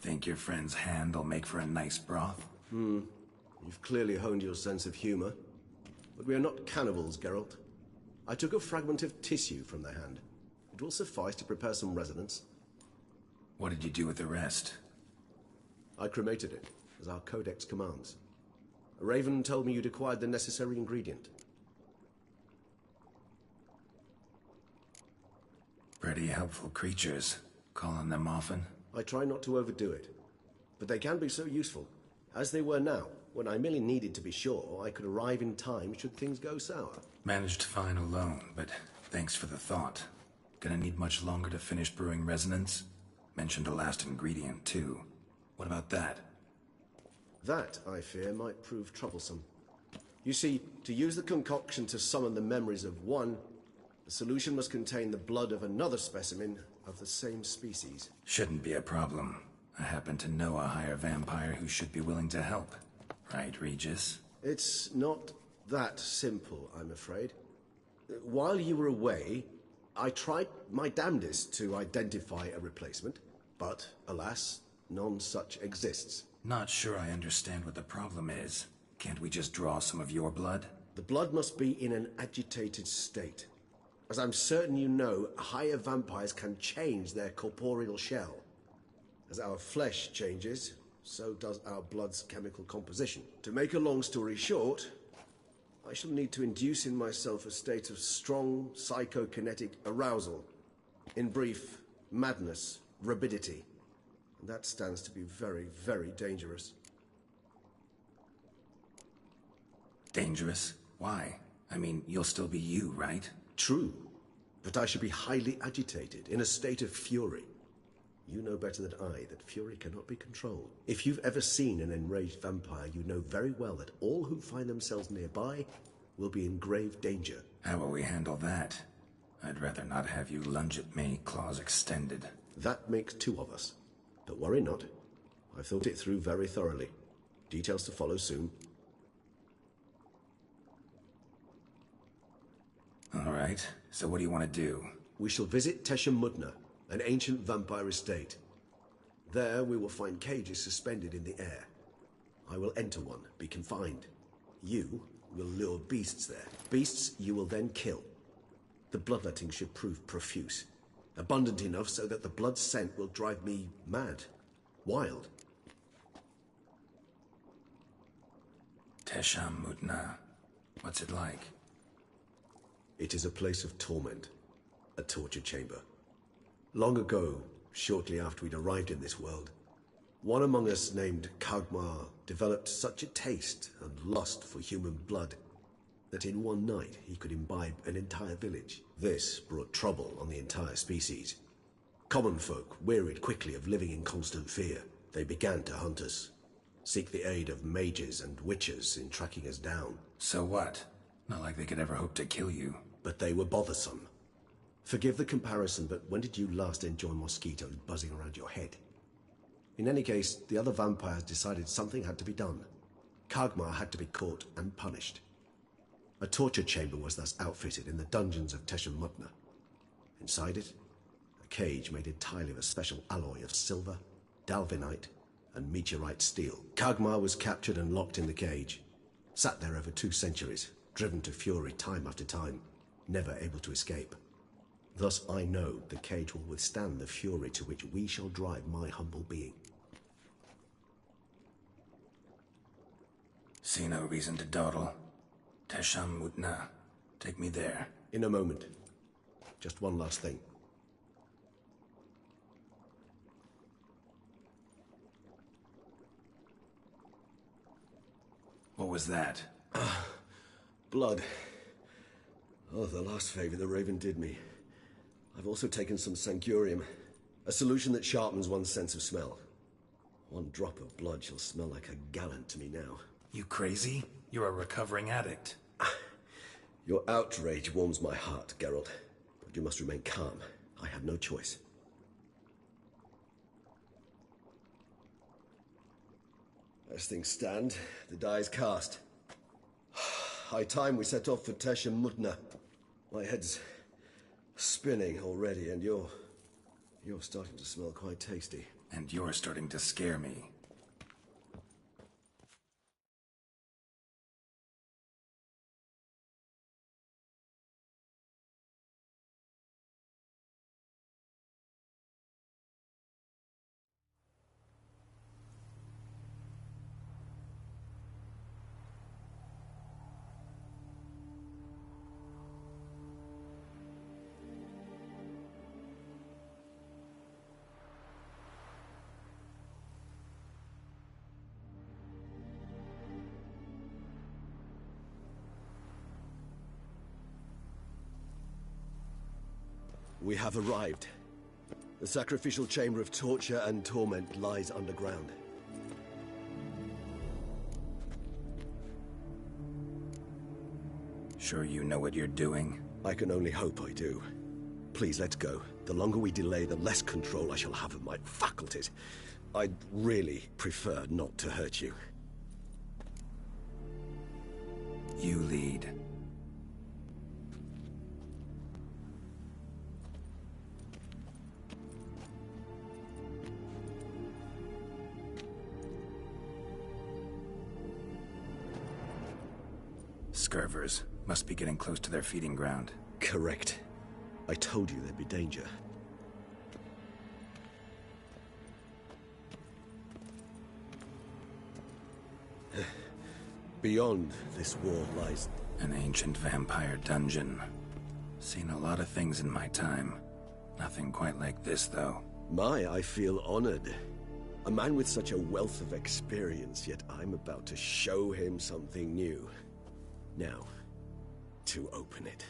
Think your friend's hand will make for a nice broth? You've clearly honed your sense of humor. But we are not cannibals, Geralt. I took a fragment of tissue from their hand. It will suffice to prepare some resonance. What did you do with the rest? I cremated it, as our codex commands. A raven told me you'd acquired the necessary ingredient. Pretty helpful creatures. Call on them often? I try not to overdo it. But they can be so useful. As they were now, when I merely needed to be sure I could arrive in time should things go sour. Managed fine alone, but thanks for the thought. Gonna need much longer to finish brewing resonance? Mentioned a last ingredient, too. What about that? That, I fear, might prove troublesome. You see, to use the concoction to summon the memories of one, the solution must contain the blood of another specimen of the same species. Shouldn't be a problem. I happen to know a higher vampire who should be willing to help. Right, Regis? It's not that simple, I'm afraid. While you were away, I tried my damnedest to identify a replacement, but, alas, none such exists. Not sure I understand what the problem is. Can't we just draw some of your blood? The blood must be in an agitated state. As I'm certain you know, higher vampires can change their corporeal shell. As our flesh changes, so does our blood's chemical composition. To make a long story short, I shall need to induce in myself a state of strong psychokinetic arousal. In brief, madness, rabidity. And that stands to be very, very dangerous. Dangerous? Why? I mean, you'll still be you, right? True, but I should be highly agitated, in a state of fury. You know better than I that fury cannot be controlled. If you've ever seen an enraged vampire, you know very well that all who find themselves nearby will be in grave danger. How will we handle that? I'd rather not have you lunge at me, claws extended. That makes two of us. But worry not. I've thought it through very thoroughly. Details to follow soon. All right, so what do you want to do? We shall visit Teshem Mudna, an ancient vampire estate. There we will find cages suspended in the air. I will enter one, be confined. You will lure beasts there. Beasts you will then kill. The bloodletting should prove profuse. Abundant enough so that the blood scent will drive me mad. Wild. Teshem Mudna. What's it like? It is a place of torment. A torture chamber. Long ago, shortly after we'd arrived in this world, one among us named Kagmar developed such a taste and lust for human blood that in one night he could imbibe an entire village. This brought trouble on the entire species. Common folk wearied quickly of living in constant fear. They began to hunt us, seek the aid of mages and witches in tracking us down. So what? Not like they could ever hope to kill you. But they were bothersome. Forgive the comparison, but when did you last enjoy mosquitoes buzzing around your head? In any case, the other vampires decided something had to be done. Kagmar had to be caught and punished. A torture chamber was thus outfitted in the dungeons of Teshem Mudna. Inside it, a cage made entirely of a special alloy of silver, dalvinite, and meteorite steel. Kagmar was captured and locked in the cage. Sat there over 2 centuries, driven to fury time after time, never able to escape. Thus I know the cage will withstand the fury to which we shall drive my humble being. See no reason to dawdle. Teshem Mudna. Take me there. In a moment. Just one last thing. What was that? Blood. Oh, the last favor the Raven did me. I've also taken some Sancurium, a solution that sharpens one's sense of smell. 1 drop of blood shall smell like a gallon to me now. You crazy? You're a recovering addict. Your outrage warms my heart, Geralt. But you must remain calm. I have no choice. As things stand, the die is cast. High time we set off for Teshem Mudna. My head's spinning already, and you're starting to smell quite tasty. And you're starting to scare me. We have arrived. The sacrificial chamber of torture and torment lies underground. Sure you know what you're doing? I can only hope I do. Please, let's go. The longer we delay, the less control I shall have of my faculties. I'd really prefer not to hurt you. You lead. Scurvers must be getting close to their feeding ground. Correct. I told you there'd be danger. Beyond this wall lies... An ancient vampire dungeon. Seen a lot of things in my time. Nothing quite like this, though. I feel honored. A man with such a wealth of experience, yet I'm about to show him something new. Now, to open it.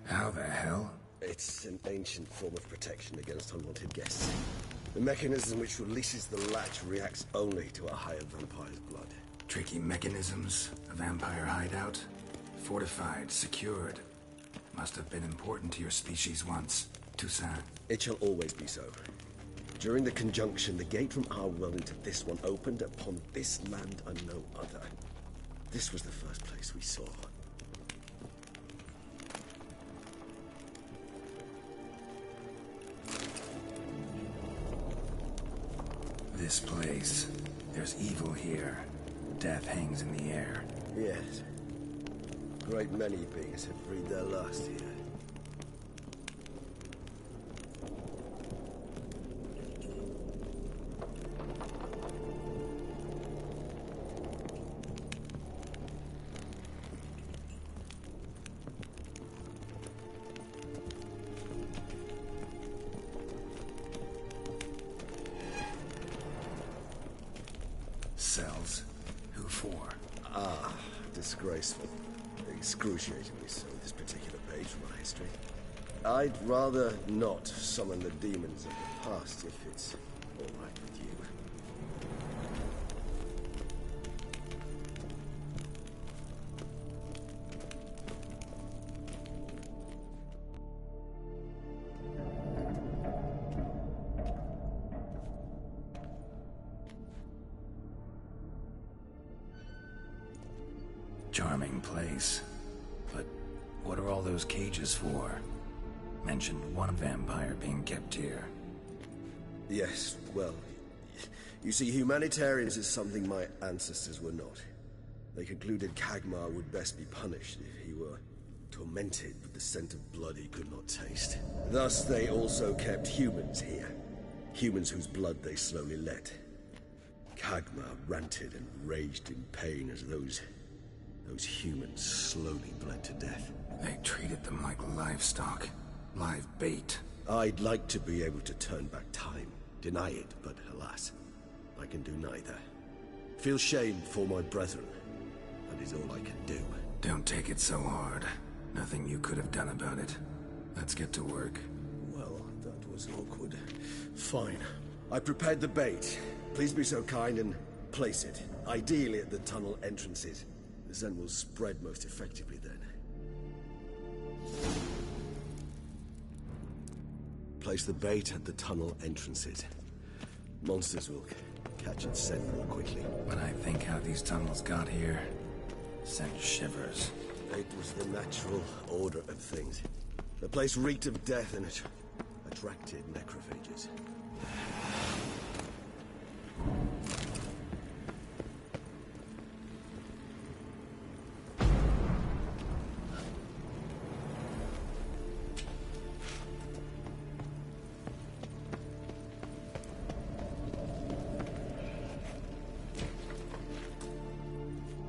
How the hell? It's an ancient form of protection against unwanted guests. The mechanism which releases the latch reacts only to a higher vampire's blood. Tricky mechanisms, a vampire hideout. Fortified, secured. Must have been important to your species once, Toussaint. It shall always be so. During the conjunction, the gate from our world into this one opened upon this land and no other. This was the first place we saw. This place. There's evil here. Death hangs in the air. Yes. Great many beings have breathed their last here. Cells? Who for? Disgraceful. Excruciatingly so, this particular page from our history. I'd rather not summon the demons of the past if it's all right with you. Charming place. But what are all those cages for? Mentioned one vampire being kept here. Yes, well, you see, humanitarians is something my ancestors were not. They concluded Kagmar would best be punished if he were tormented with the scent of blood he could not taste. Thus, they also kept humans here. Humans whose blood they slowly let. Kagmar ranted and raged in pain as those humans slowly bled to death. They treated them like livestock. Live bait. I'd like to be able to turn back time, deny it, but alas, I can do neither. Feel shame for my brethren. That is all I can do. Don't take it so hard. Nothing you could have done about it. Let's get to work. Well, that was awkward. Fine. I prepared the bait. Please be so kind and place it. Ideally at the tunnel entrances. The scent will spread most effectively then. Place the bait at the tunnel entrances. Monsters will catch its scent more quickly. When I think how these tunnels got here, sent shivers. It was the natural order of things. The place reeked of death and it attracted necrophages.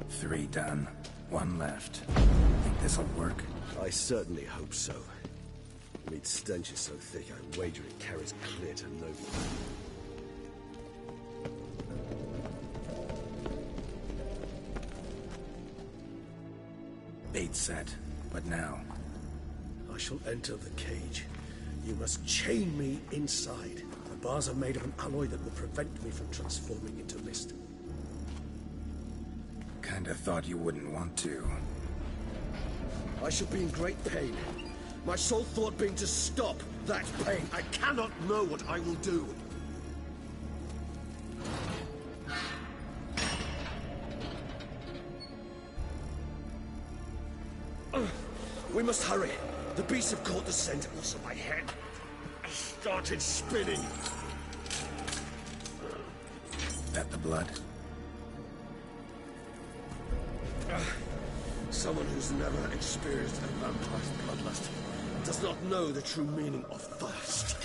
Three done. One left. Think this'll work? I certainly hope so. The meat stench is so thick, I wager it carries clear to nowhere. Bait set. What now? I shall enter the cage. You must chain me inside. The bars are made of an alloy that will prevent me from transforming into mist. Kinda thought you wouldn't want to. I shall be in great pain. My sole thought being to stop that pain. I cannot know what I will do. We must hurry. The beasts have caught the scent, also my head. I started spinning. That the blood? Someone who's never experienced a vampire's bloodlust does not know the true meaning of thirst.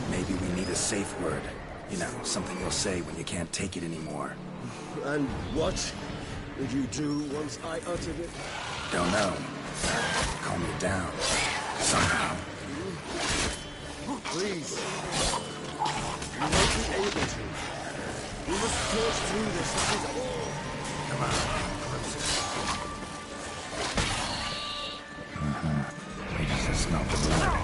Maybe we need a safe word. You know, something you'll say when you can't take it anymore. And what would you do once I uttered it? Don't know. Calm me down. Somehow. Please. You won't be able to. We must forge through this. That is all. Come on. Closer. We just smell the blood.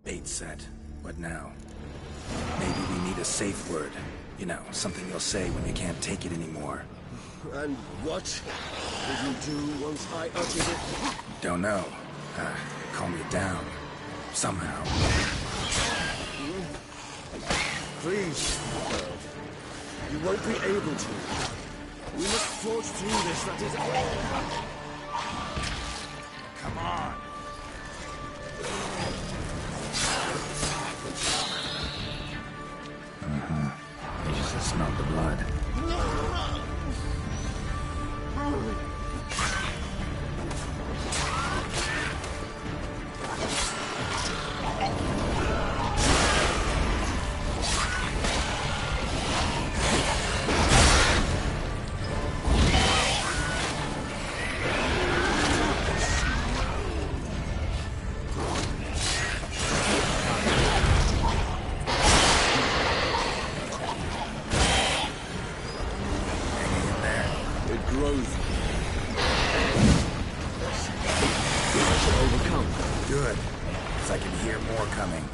Bait set. What now? Maybe we need a safe word. You know, something you'll say when you can't take it anymore. And what would you do once I uttered it? Don't know. Calm me down. Somehow. Please. You won't be able to. We must forge through this, that is all. Come on. Smell the blood. Good, because I can hear more coming.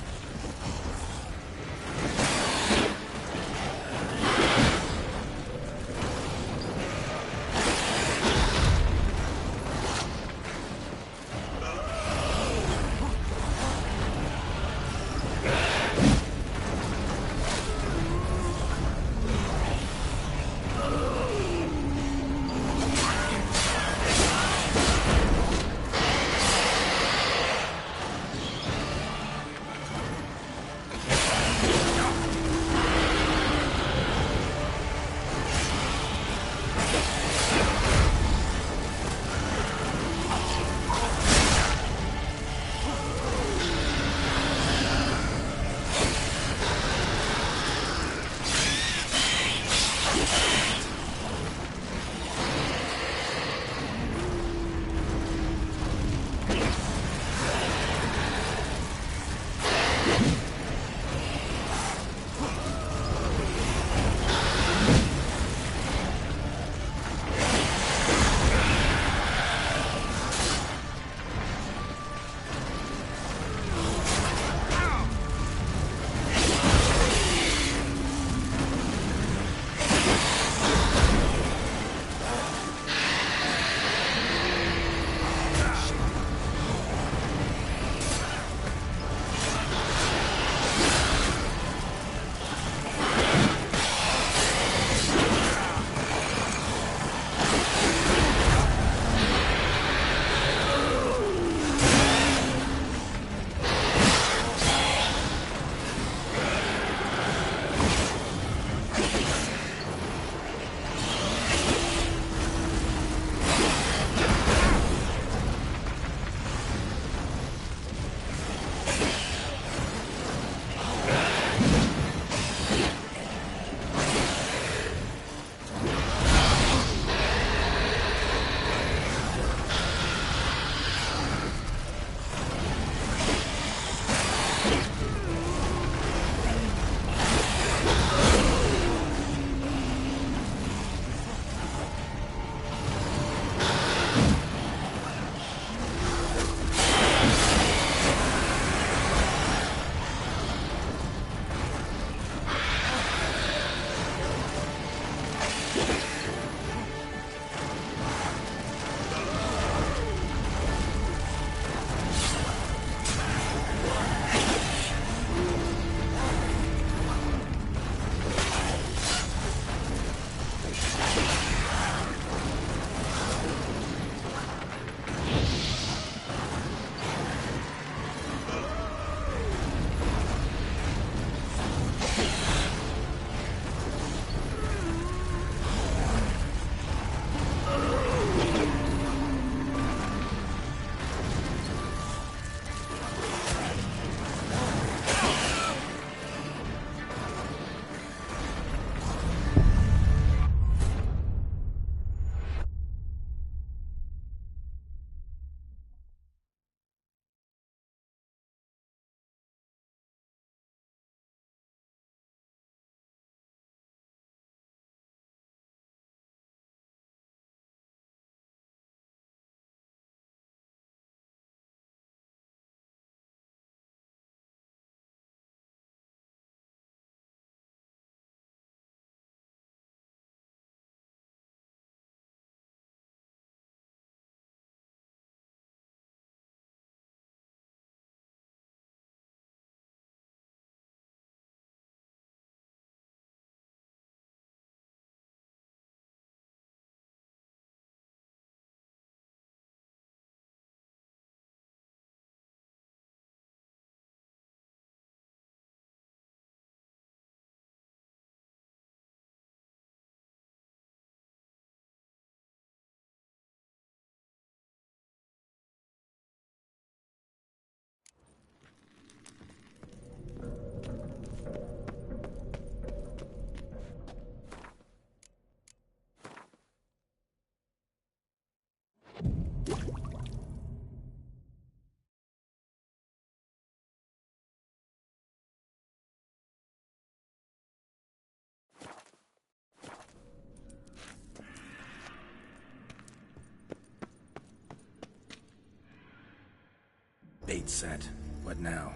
Gate set. What now?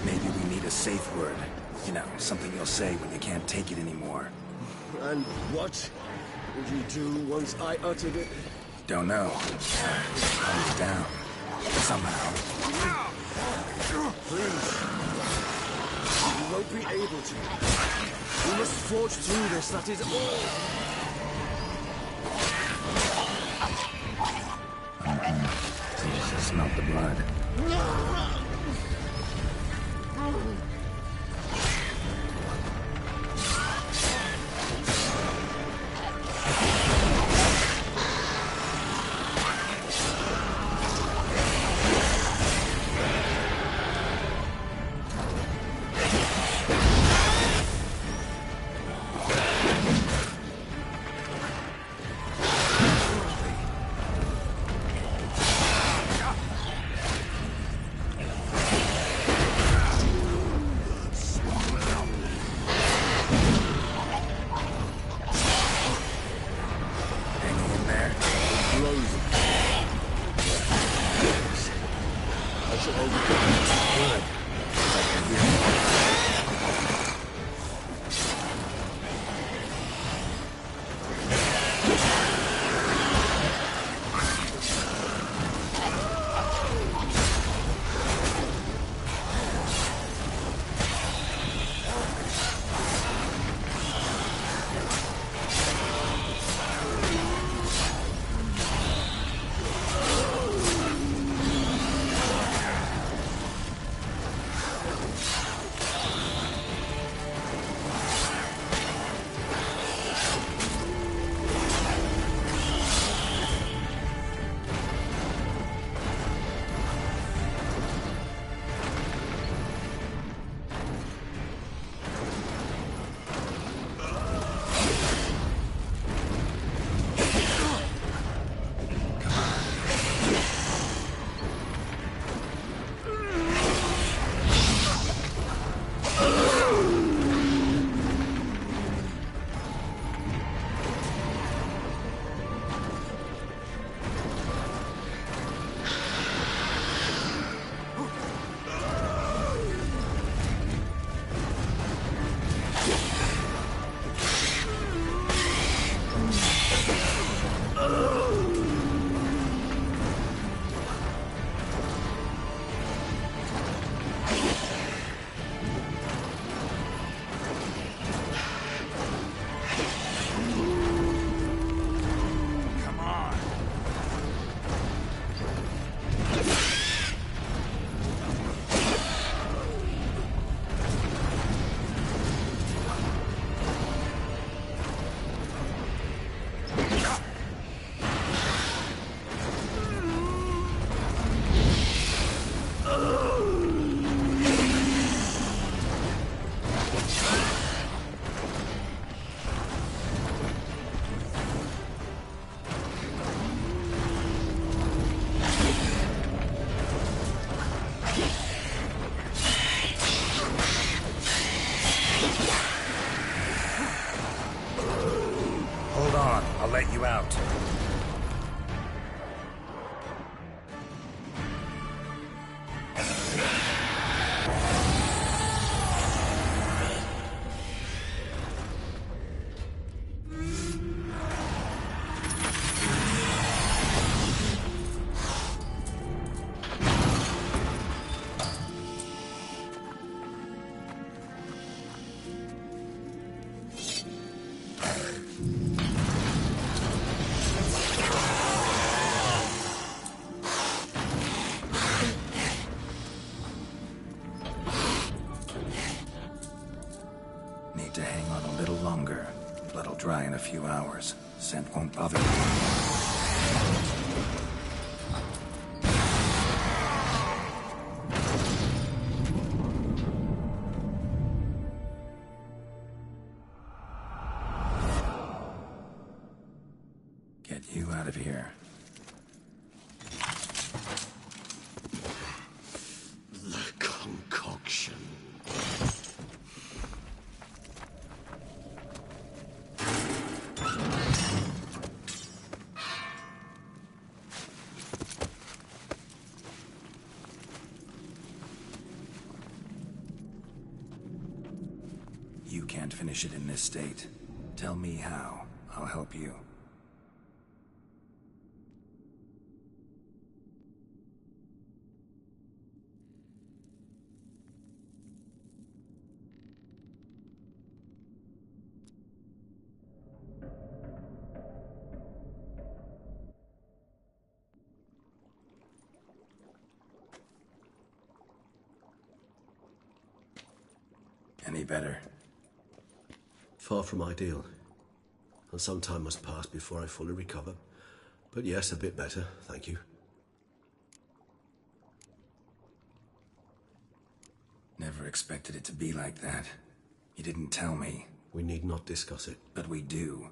Maybe we need a safe word. You know, something you'll say when you can't take it anymore. And what would you do once I uttered it? Don't know. Comes down. Somehow. Please. You won't be able to. We must forge through this, that is all. Jesus, smelt the blood. let you out. Need to hang on a little longer. Blood'll dry in a few hours. Scent won't bother me. Get you out of here. The concoction. finish it in this state. Tell me how. I'll help you. Any better? Far from ideal. And some time must pass before I fully recover. But yes, a bit better, thank you. Never expected it to be like that. You didn't tell me. We need not discuss it. But we do.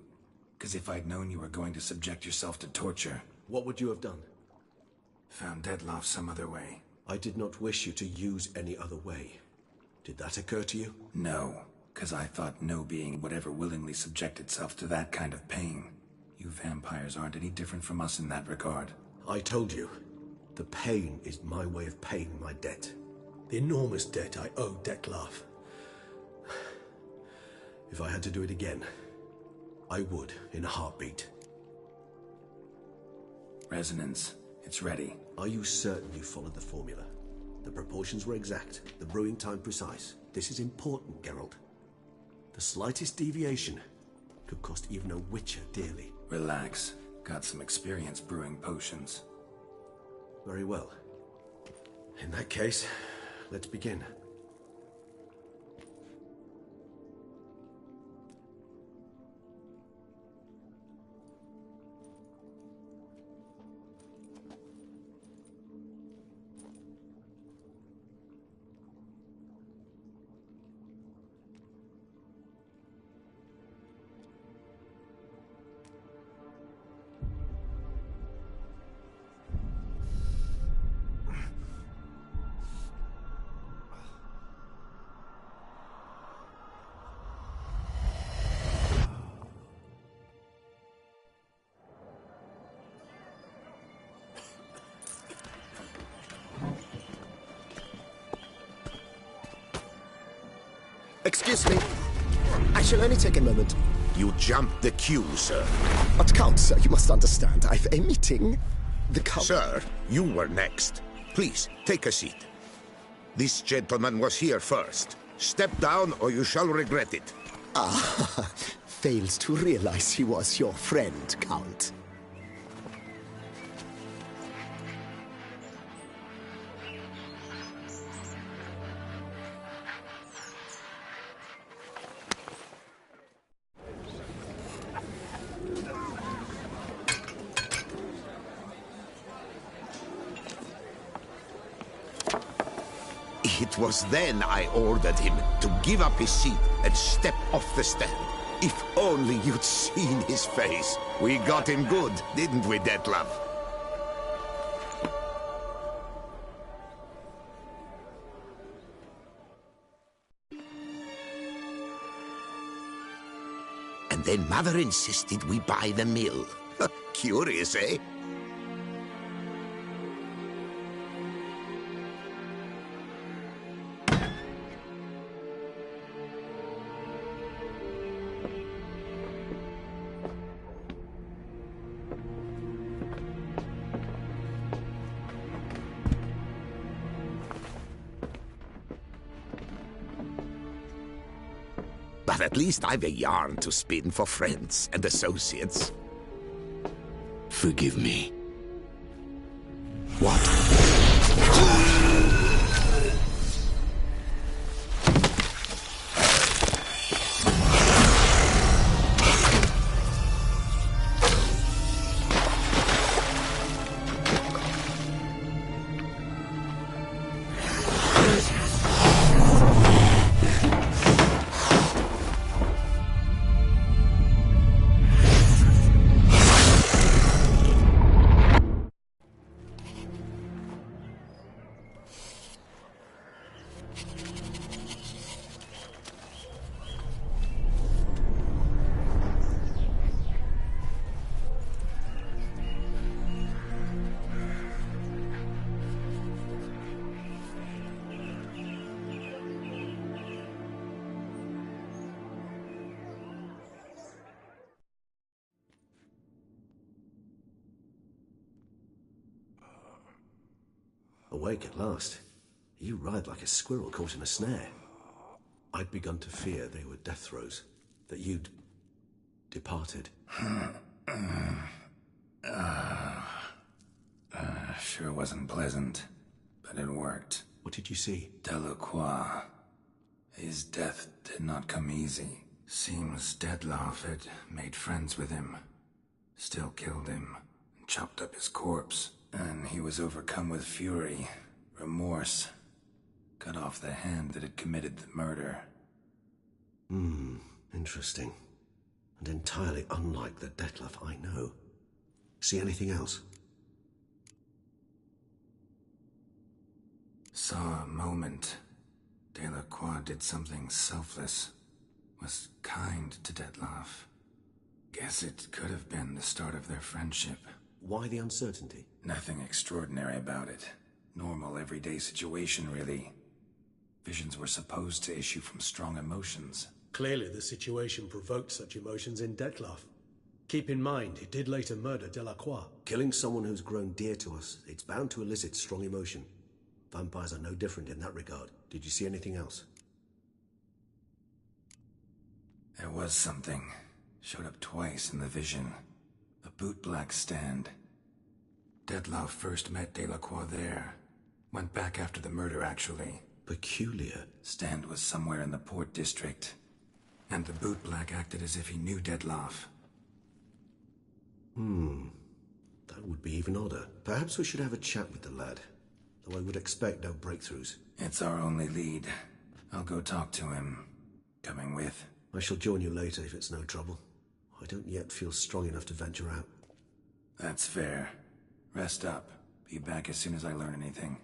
Because if I'd known you were going to subject yourself to torture... What would you have done? Found Dettlaff some other way. I did not wish you to use any other way. Did that occur to you? No, because I thought no being would ever willingly subject itself to that kind of pain. You vampires aren't any different from us in that regard. I told you. The pain is my way of paying my debt. The enormous debt I owe Dettlaff. If I had to do it again, I would, in a heartbeat. Resonance. It's ready. Are you certain you followed the formula? The proportions were exact, the brewing time precise. This is important, Geralt. The slightest deviation could cost even a witcher dearly. Relax. Got some experience brewing potions. Very well. In that case, let's begin. Excuse me. I shall only take a moment. You jumped the queue, sir. But Count, sir, you must understand. I've a meeting. The Count... Sir, you were next. Please, take a seat. This gentleman was here first. Step down or you shall regret it. Ah, fails to realize he was your friend, Count. It was then I ordered him to give up his seat and step off the stand. If only you'd seen his face. We got him good, didn't we, Dettlaff? And then Mother insisted we buy the mill. Curious, eh? But at least I've a yarn to spin for friends and associates. Forgive me. What? Awake at last. You writhed like a squirrel caught in a snare. I'd begun to fear they were death throes, that you'd departed. Sure wasn't pleasant, but it worked. What did you see? Delacroix. His death did not come easy. Seems Dettlaff had made friends with him, still killed him, and chopped up his corpse. And he was overcome with fury, remorse, cut off the hand that had committed the murder. Interesting. And entirely unlike the Dettlaff I know. See anything else? Saw a moment. Delacroix did something selfless. Was kind to Dettlaff. Guess it could have been the start of their friendship. Why the uncertainty? Nothing extraordinary about it. Normal, everyday situation, really. Visions were supposed to issue from strong emotions. Clearly the situation provoked such emotions in Dettlaff. Keep in mind, he did later murder Delacroix. Killing someone who's grown dear to us, it's bound to elicit strong emotion. Vampires are no different in that regard. Did you see anything else? There was something. Showed up twice in the vision. A bootblack stand. Dettlaff first met Delacroix there. Went back after the murder, actually. Peculiar. Stand was somewhere in the Port District. And the bootblack acted as if he knew Dettlaff. That would be even odder. Perhaps we should have a chat with the lad. Though I would expect no breakthroughs. It's our only lead. I'll go talk to him. Coming with? I shall join you later if it's no trouble. I don't yet feel strong enough to venture out. That's fair. Rest up. Be back as soon as I learn anything.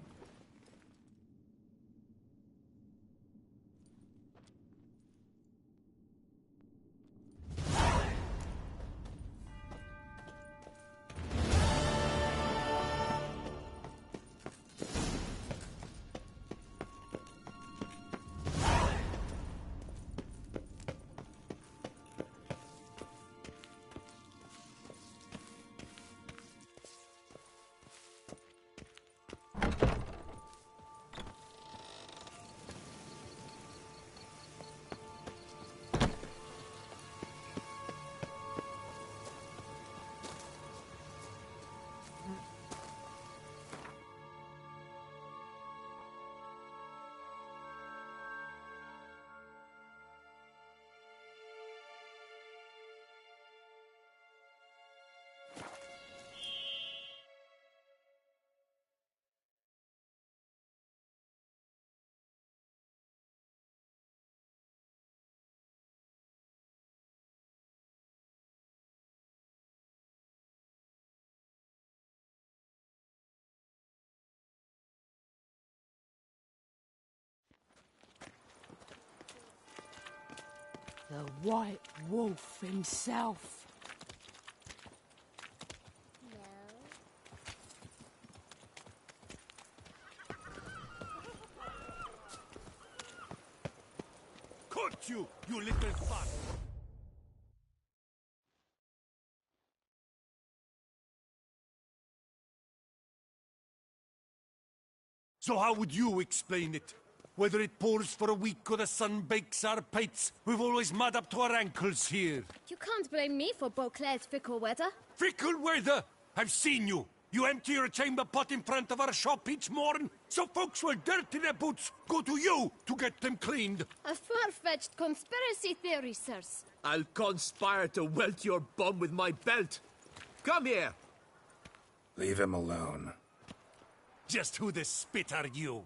The White Wolf himself. Caught you, you little fuck! So how would you explain it? Whether it pours for a week or the sun bakes our pates, we've always mud up to our ankles here. You can't blame me for Beauclair's fickle weather. Fickle weather! I've seen you. You empty your chamber pot in front of our shop each morn, so folks will dirty their boots, go to you to get them cleaned. A far-fetched conspiracy theory, sirs. I'll conspire to welt your bum with my belt. Come here. Leave him alone. Just who the spit are you?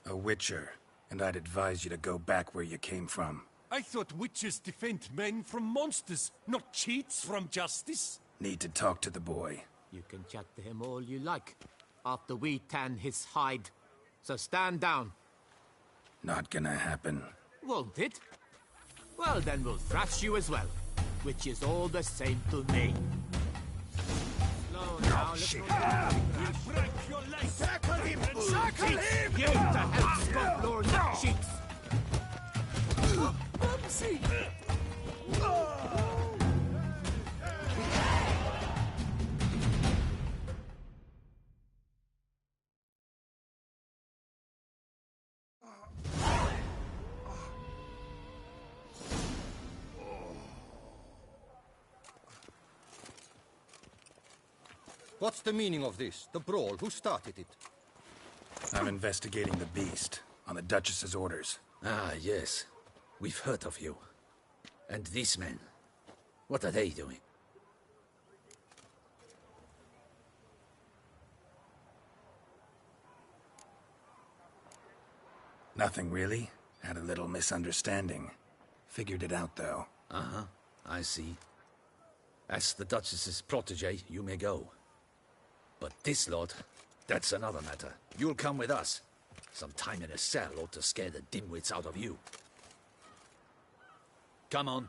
A witcher, and I'd advise you to go back where you came from. I thought witches defend men from monsters, not cheats from justice. Need to talk to the boy. You can chat to him all you like, after we tan his hide. So stand down. Not gonna happen. Won't it? Well, then we'll thrash you as well, which is all the same to me. Slow now, let's go. We'll break your legs! Tackle him! Tackle him! You to help scope Lord cheeks! Bubsy! What's the meaning of this? The brawl? Who started it? I'm investigating the beast, on the Duchess's orders. Ah, yes. We've heard of you. And these men, what are they doing? Nothing really. Had a little misunderstanding. Figured it out, though. Uh-huh. I see. As the Duchess's protege, you may go. But this lot, that's another matter. You'll come with us. Some time in a cell ought to scare the dimwits out of you. Come on.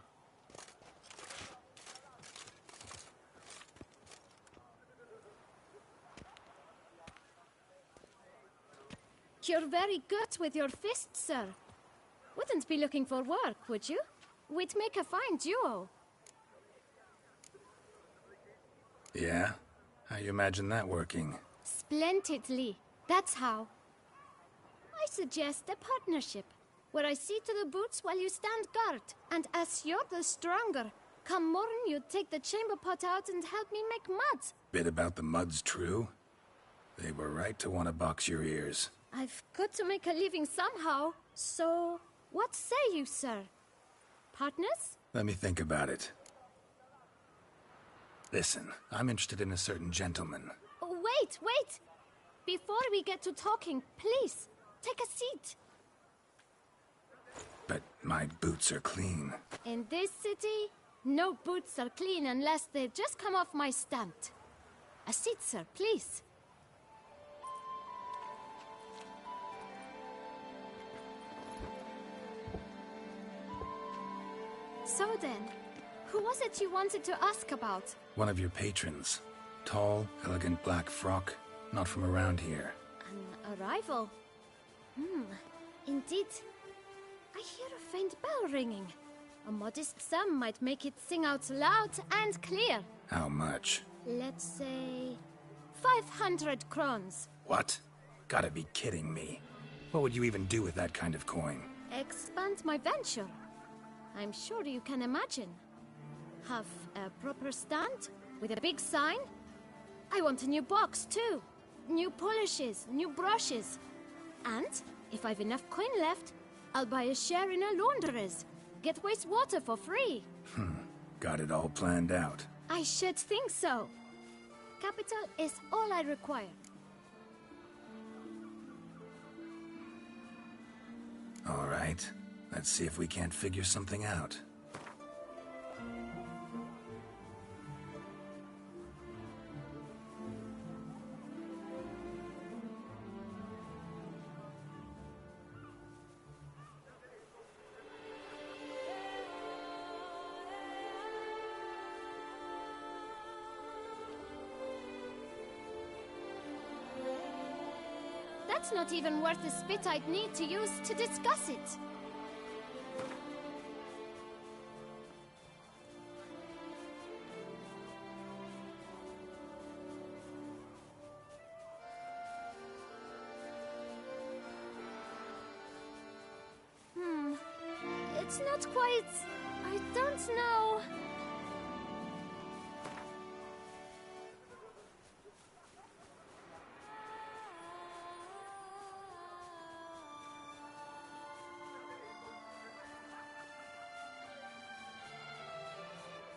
You're very good with your fists, sir. Wouldn't be looking for work, would you? We'd make a fine duo. Yeah? How you imagine that working? Splendidly. That's how. I suggest a partnership, where I see to the boots while you stand guard. And as you're the stronger, come morn you take the chamber pot out and help me make mud. Bit about the mud's true? They were right to want to box your ears. I've got to make a living somehow, so what say you, sir? Partners? Let me think about it. Listen, I'm interested in a certain gentleman. Oh, wait! Before we get to talking, please, take a seat. But my boots are clean. In this city, no boots are clean unless they just come off my stand. A seat, sir, please. So then, who was it you wanted to ask about? One of your patrons. Tall, elegant black frock. Not from around here. An arrival? Indeed. I hear a faint bell ringing. A modest sum might make it sing out loud and clear. How much? Let's say 500 crowns. What? Gotta be kidding me. What would you even do with that kind of coin? Expand my venture. I'm sure you can imagine. Have a proper stand with a big sign. I want a new box too. New polishes, new brushes. And if I've enough coin left, I'll buy a share in a laundress. Get wastewater for free. Got it all planned out. I should think so. Capital is all I require. All right. Let's see if we can't figure something out. That's not even worth the spit I'd need to use to discuss it. It's not quite... I don't know...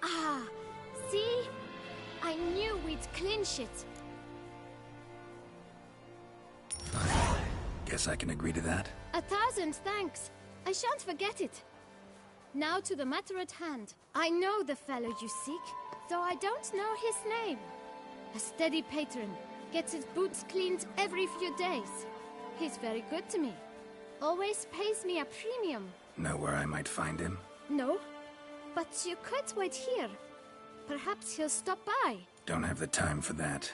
Ah, see? I knew we'd clinch it. Fine. Guess I can agree to that. 1,000 thanks. I shan't forget it. Now to the matter at hand. I know the fellow you seek, though I don't know his name. A steady patron, gets his boots cleaned every few days. He's very good to me. Always pays me a premium. Know where I might find him? No, but you could wait here. Perhaps he'll stop by. Don't have the time for that.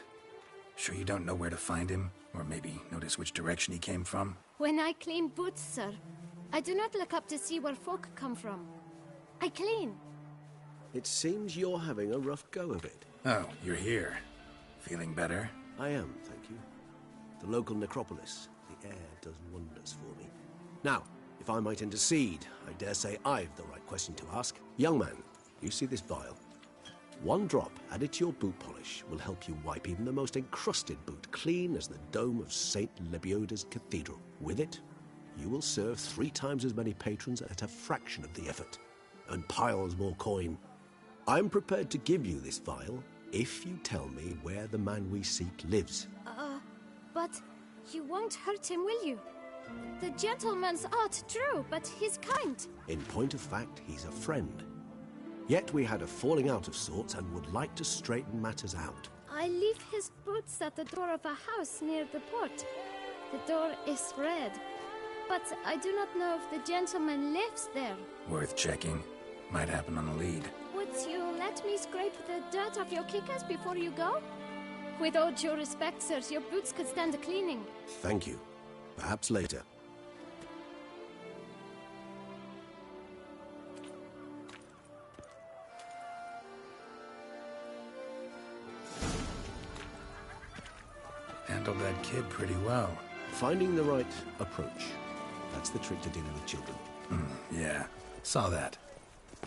Sure you don't know where to find him? Or maybe notice which direction he came from? When I clean boots, sir, I do not look up to see where folk come from. I clean. It seems you're having a rough go of it. Oh, you're here. Feeling better? I am, thank you. The local necropolis. The air does wonders for me. Now, if I might intercede, I dare say I've the right question to ask. Young man, you see this vial? One drop added to your boot polish will help you wipe even the most encrusted boot clean as the dome of St. Lebioda's cathedral. With it, you will serve 3 times as many patrons at a fraction of the effort, and piles more coin. I'm prepared to give you this vial if you tell me where the man we seek lives. But you won't hurt him, will you? The gentleman's art, true, but he's kind. In point of fact, he's a friend. Yet we had a falling out of sorts and would like to straighten matters out. I leave his boots at the door of a house near the port. The door is red, but I do not know if the gentleman lives there. Worth checking. Might happen on a lead. Would you let me scrape the dirt off your kickers before you go? With all due respect, sirs, your boots could stand a cleaning. Thank you. Perhaps later. Handled that kid pretty well. Finding the right approach. That's the trick to dealing with children. Yeah, saw that.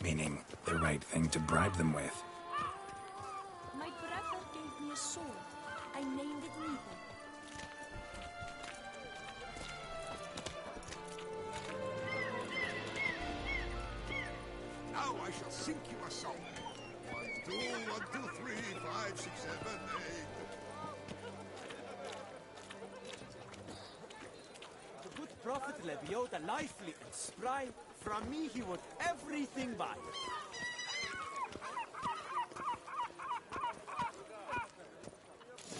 Meaning, the right thing to bribe them with. My brother gave me a sword. I named it Neither. Now I shall sink you a song. 1, 2, 1, 2, 3, 5, 6, 7, 8. The good prophet Lebioda, lively and spry. From me he would everything buy.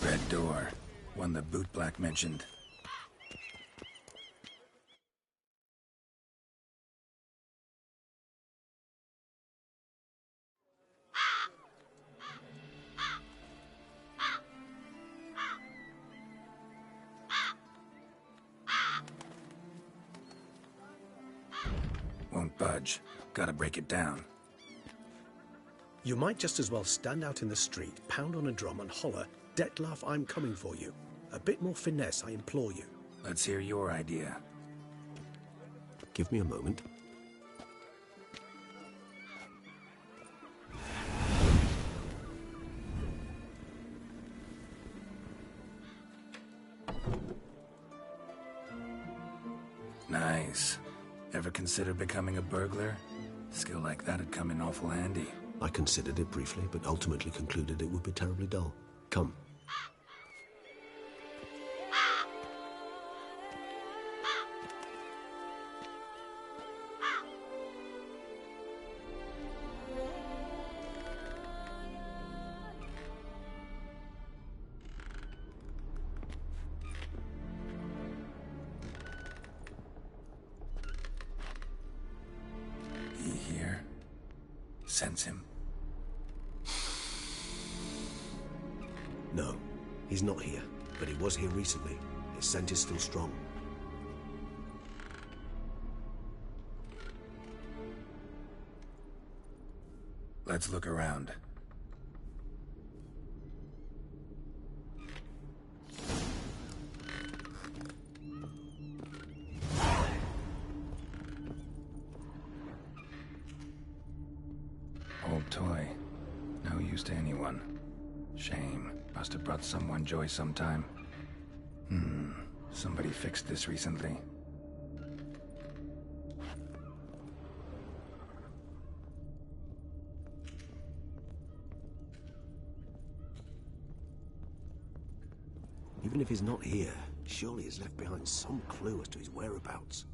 Red door. One the boot black mentioned. Won't budge. Gotta break it down. You might just as well stand out in the street, pound on a drum and holler, "Detlef, I'm coming for you." A bit more finesse, I implore you. Let's hear your idea. Give me a moment. Nice. Ever consider becoming a burglar? Skill like that'd come in awful handy. I considered it briefly, but ultimately concluded it would be terribly dull. Come. Sense him? No, he's not here, but he was here recently. His scent is still strong. Let's look around. Old toy. No use to anyone. Shame. Must have brought someone joy sometime. Somebody fixed this recently. Even if he's not here, surely he's left behind some clue as to his whereabouts.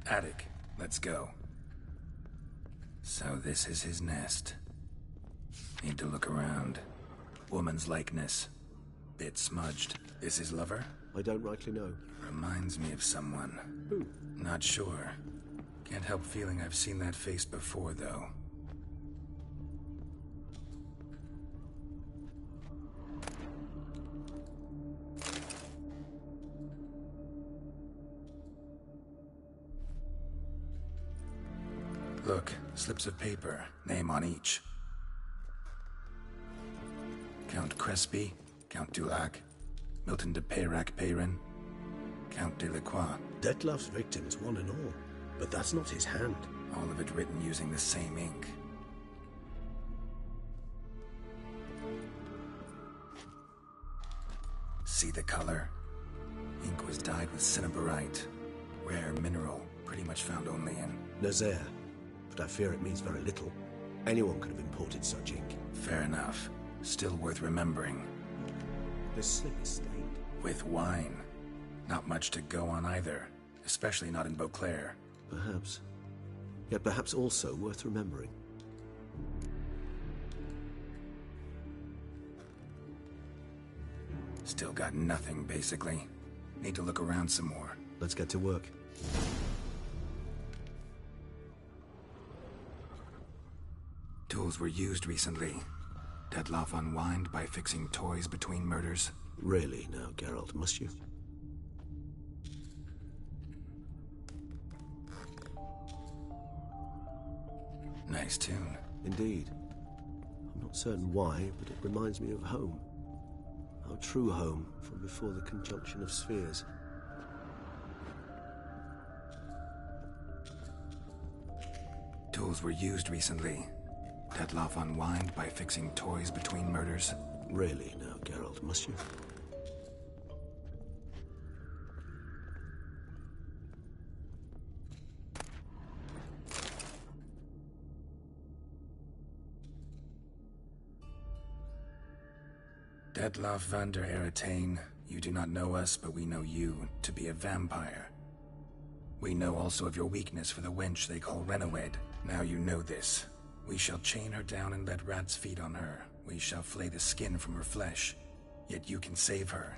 Attic. Let's go. So this is his nest. Need to look around. Woman's likeness. Bit smudged. Is his lover? I don't rightly know. Reminds me of someone. Who? Not sure. Can't help feeling I've seen that face before, though. Look, slips of paper, name on each. Count Crespi, Count Dulac, Milton de Peyrac Peyrin, Count Delacroix. Dettlaff's victims, one and all. But that's not his hand. All of it written using the same ink. See the color? Ink was dyed with cinnabarite. Rare mineral, pretty much found only in Nazaire. But I fear it means very little. Anyone could have imported such ink. Fair enough. Still worth remembering. The slip is stained. With wine. Not much to go on either. Especially not in Beauclair. Perhaps. Yet perhaps also worth remembering. Still got nothing, basically. Need to look around some more. Let's get to work. Tools were used recently. Dettlaff unwind by fixing toys between murders. Really now, Geralt, must you? Nice tune. Indeed. I'm not certain why, but it reminds me of home. Our true home from before the conjunction of spheres. Tools were used recently. Dettlaff unwind by fixing toys between murders. Really now, Geralt, must you? Dettlaff van der Eretain, you do not know us, but we know you to be a vampire. We know also of your weakness for the wench they call Renawed. Now you know this. We shall chain her down and let rats feed on her. We shall flay the skin from her flesh. Yet you can save her.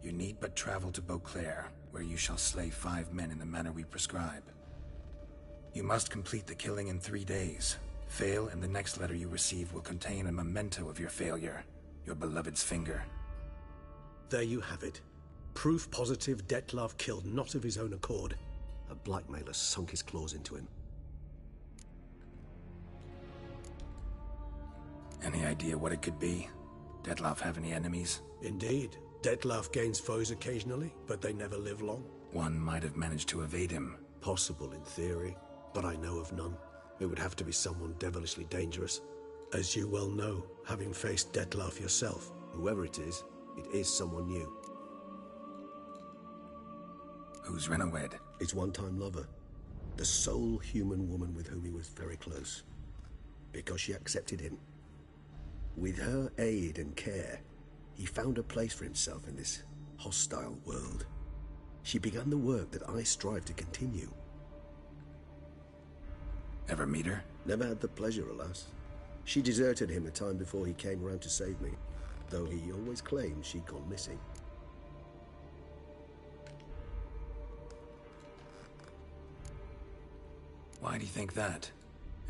You need but travel to Beauclair, where you shall slay 5 men in the manner we prescribe. You must complete the killing in 3 days. Fail, and the next letter you receive will contain a memento of your failure. Your beloved's finger. There you have it. Proof positive Dettlaff killed not of his own accord. A blackmailer sunk his claws into him. Any idea what it could be? Dettlaff have any enemies? Indeed. Dettlaff gains foes occasionally, but they never live long. One might have managed to evade him. Possible in theory, but I know of none. It would have to be someone devilishly dangerous. As you well know, having faced Dettlaff yourself. Whoever it is someone new. Who's Renawed? His one-time lover. The sole human woman with whom he was very close. Because she accepted him. With her aid and care, he found a place for himself in this hostile world. She began the work that I strive to continue. Ever meet her? Never had the pleasure, alas. She deserted him a time before he came round to save me, though he always claimed she'd gone missing. Why do you think that?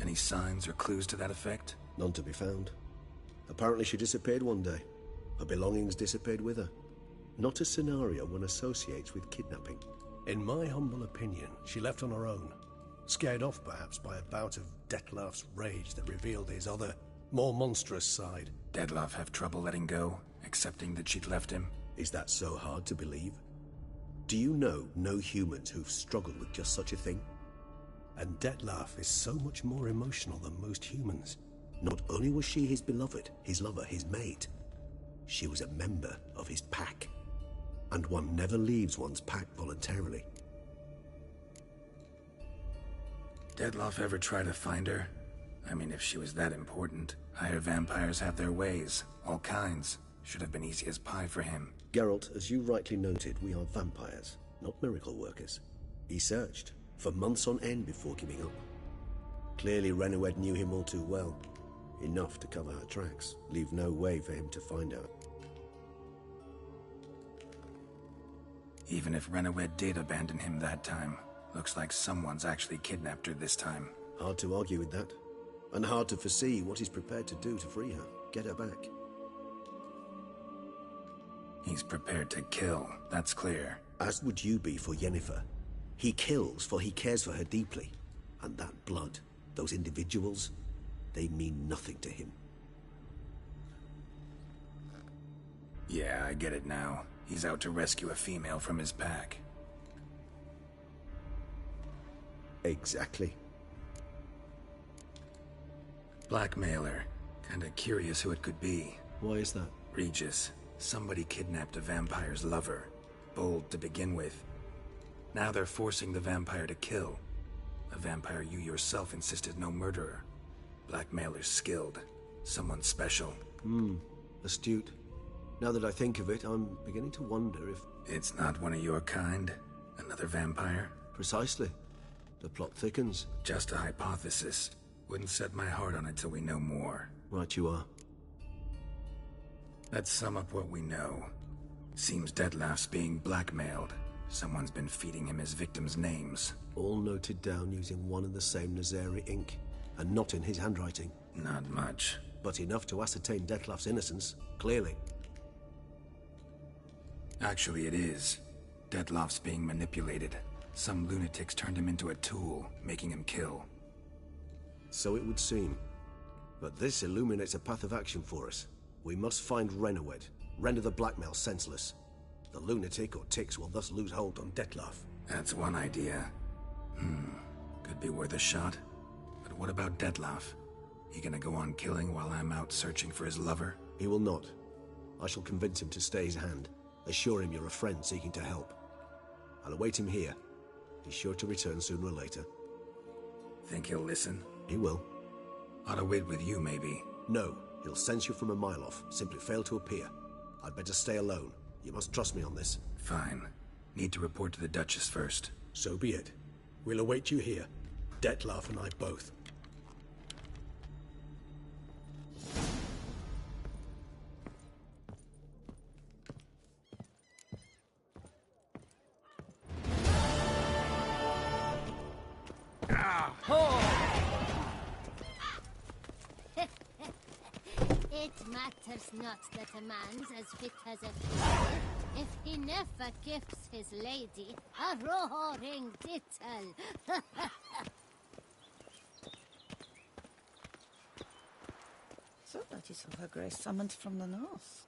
Any signs or clues to that effect? None to be found. Apparently she disappeared one day. Her belongings disappeared with her. Not a scenario one associates with kidnapping. In my humble opinion, she left on her own. Scared off, perhaps, by a bout of Dettlaff's rage that revealed his other, more monstrous side. Dettlaff have trouble letting go, accepting that she'd left him? Is that so hard to believe? Do you know no humans who've struggled with just such a thing? And Dettlaff is so much more emotional than most humans. Not only was she his beloved, his lover, his mate, she was a member of his pack. And one never leaves one's pack voluntarily. Dettlaff ever try to find her? I mean, if she was that important. Higher vampires have their ways, all kinds. Should have been easy as pie for him. Geralt, as you rightly noted, we are vampires, not miracle workers. He searched, for months on end before giving up. Clearly Renawed knew him all too well. Enough to cover her tracks, leave no way for him to find out. Even if Renawed did abandon him that time, looks like someone's actually kidnapped her this time. Hard to argue with that. And hard to foresee what he's prepared to do to free her, get her back. He's prepared to kill, that's clear. As would you be for Yennefer. He kills for he cares for her deeply. And that blood, those individuals, they mean nothing to him. Yeah, I get it now. He's out to rescue a female from his pack. Exactly. Blackmailer. Kinda curious who it could be. Why is that? Regis. Somebody kidnapped a vampire's lover. Bold to begin with. Now they're forcing the vampire to kill. A vampire you yourself insisted no murderer. Blackmailer's skilled. Someone special. Astute. Now that I think of it, I'm beginning to wonder if... It's not one of your kind? Another vampire? Precisely. The plot thickens. Just a hypothesis. Wouldn't set my heart on it till we know more. Right you are. Let's sum up what we know. Seems Detlef's being blackmailed. Someone's been feeding him his victims' names. All noted down using one and the same Nazari ink, and not in his handwriting. Not much. But enough to ascertain Detlef's innocence, clearly. Actually, it is. Detlef's being manipulated. Some lunatics turned him into a tool, making him kill. So it would seem. But this illuminates a path of action for us. We must find Renowed, render the blackmail senseless. The lunatic or ticks will thus lose hold on Detlef. That's one idea. Could be worth a shot. But what about Detlef? He gonna go on killing while I'm out searching for his lover? He will not. I shall convince him to stay his hand. Assure him you're a friend seeking to help. I'll await him here. He's sure to return sooner or later. Think he'll listen? He will. Ought to wait with you, maybe. No, he'll sense you from a mile off. Simply fail to appear. I'd better stay alone. You must trust me on this. Fine. Need to report to the Duchess first. So be it. We'll await you here. Detlef and I both. It matters not that a man's as fit as a fish if he never gives his lady a roaring tittle. So that is who her grace summoned from the north.